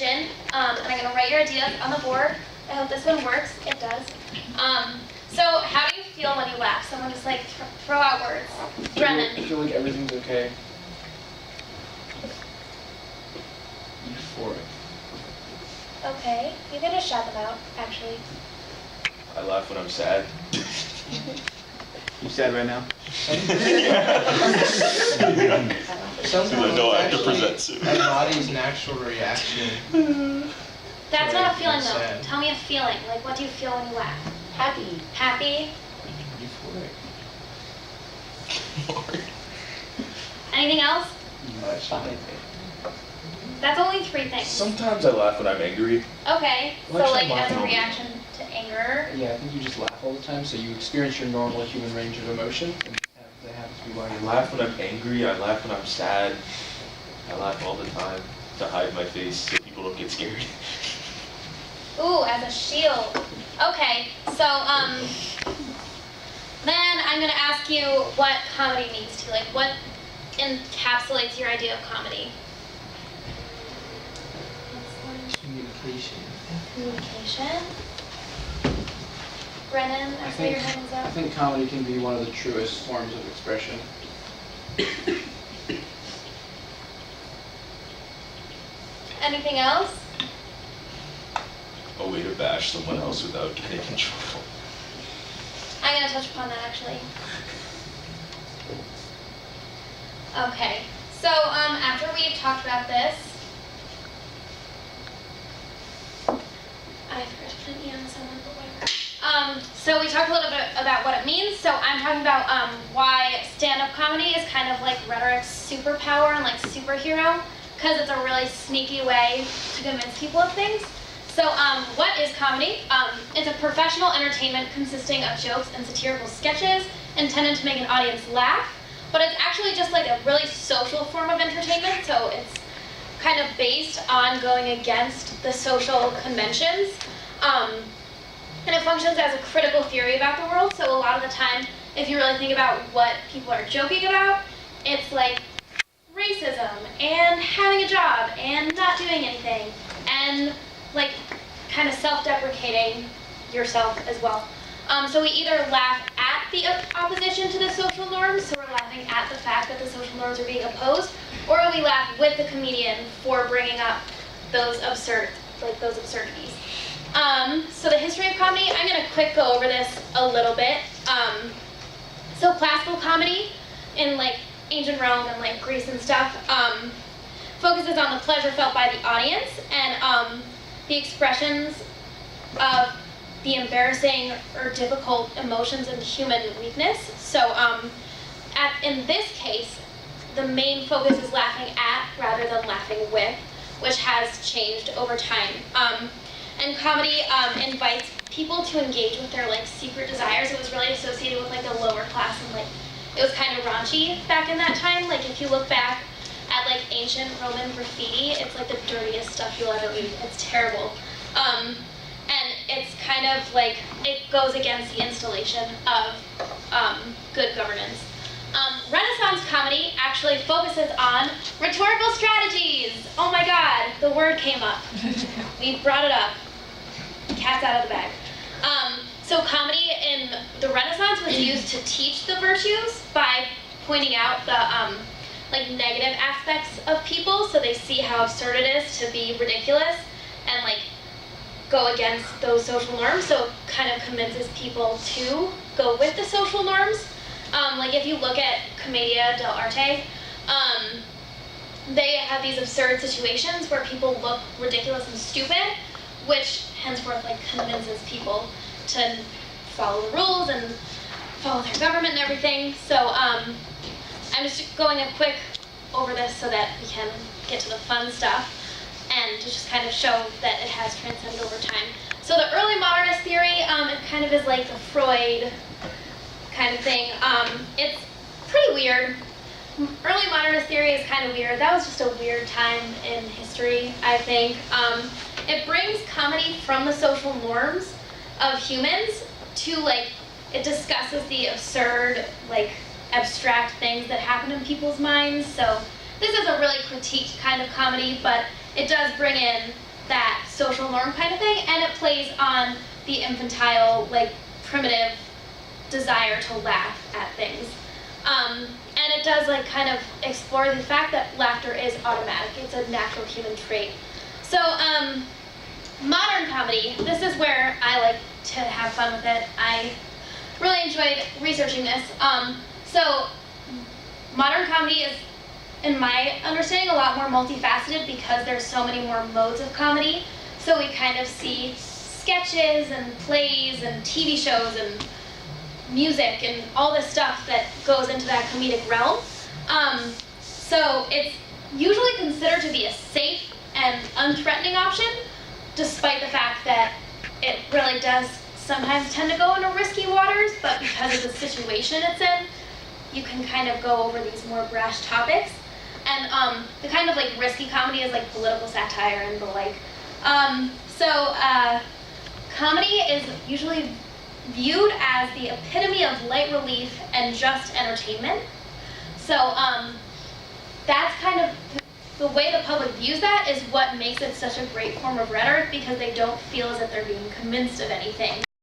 question, and I'm going to write your ideas on the board. I hope this one works. It does. So how do you feel when you laugh? Someone just like throw out words. Brennan. I feel like everything's okay. Euphoric. Okay, you can just shout them out, actually. I laugh when I'm sad. You sad right now? Sometimes I know I have to actually present soon. my body's natural reaction. That's not a feeling though. Sad. Tell me a feeling. Like, what do you feel when you laugh? Happy. Happy? Euphoric. Anything else? Shy. That's only 3 things. Sometimes I laugh when I'm angry. Okay, so Well, like actually, I'm as a laughing. reaction to anger. Yeah, I think you just laugh all the time, so you experience your normal human range of emotion, and that happens to be why I you laugh when I'm angry, I laugh when I'm sad. I laugh all the time to hide my face so people don't get scared. Ooh, as a shield. Okay, so then I'm gonna ask you what comedy means to you. Like, what encapsulates your idea of comedy? Communication. Communication. Brennan, I saw your hands I up. think comedy can be one of the truest forms of expression. Anything else? A way to bash someone else without getting in trouble. I'm gonna touch upon that actually. Okay, so after we've talked about this, I forgot to put an E on someone, but whatever. So we talked a little bit about what it means. So I'm talking about why stand-up comedy is kind of like rhetoric's superpower and like superhero, because it's a really sneaky way to convince people of things. So what is comedy? It's a professional entertainment consisting of jokes and satirical sketches intended to make an audience laugh, but it's actually just like a really social form of entertainment, so it's kind of based on going against the social conventions. And it functions as a critical theory about the world, so a lot of the time, if you really think about what people are joking about, it's like racism, and having a job, and not doing anything, and like kind of self-deprecating yourself as well. So we either laugh at the opposition to the social norms, so we're laughing at the fact that the social norms are being opposed, or we laugh with the comedian for bringing up those absurdities. So the history of comedy, I'm gonna quick go over this a little bit. So classical comedy in like ancient Rome and like Greece and stuff focuses on the pleasure felt by the audience and the expressions of the embarrassing or difficult emotions and human weakness. So in this case, the main focus is laughing at rather than laughing with, which has changed over time. And comedy invites people to engage with their like secret desires. It was really associated with like the lower class and like it was kind of raunchy back in that time. Like if you look back at like ancient Roman graffiti, it's like the dirtiest stuff you'll ever read. It's terrible. And it's kind of like, it goes against the installation of good governance. Renaissance comedy actually focuses on rhetorical strategies. Oh my God, the word came up. We brought it up. Cat's out of the bag. So comedy in the Renaissance was used to teach the virtues by pointing out the like negative aspects of people, so they see how absurd it is to be ridiculous and like go against those social norms. So it kind of convinces people to go with the social norms. Like if you look at Commedia dell'arte, they have these absurd situations where people look ridiculous and stupid, which henceforth like convinces people to follow the rules and follow their government and everything. So I'm just going a quick over this so that we can get to the fun stuff and to just kind of show that it has transcended over time. So the early modernist theory, it kind of is like the Freud kind of thing. It's pretty weird. Early modernist theory is kind of weird. That was just a weird time in history, I think. It brings comedy from the social norms of humans to like, it discusses the absurd, like abstract things that happen in people's minds. So this is a really critiqued kind of comedy, but it does bring in social norm kind of thing, and it plays on the infantile, like primitive desire to laugh at things. And it does like kind of explore the fact that laughter is automatic. It's a natural human trait. So modern comedy, this is where I like to have fun with it. I really enjoyed researching this. So modern comedy is, in my understanding, a lot more multifaceted because there's so many more modes of comedy. So we kind of see sketches and plays and TV shows and music and all this stuff that goes into that comedic realm. So it's usually considered to be a safe and unthreatening option, despite the fact that it really does sometimes tend to go into risky waters, but because of the situation it's in, you can kind of go over these more brash topics. And the kind of like risky comedy is like political satire and the like. Comedy is usually viewed as the epitome of light relief and just entertainment. So that's kind of the way the public views that is what makes it such a great form of rhetoric, because they don't feel as if they're being convinced of anything.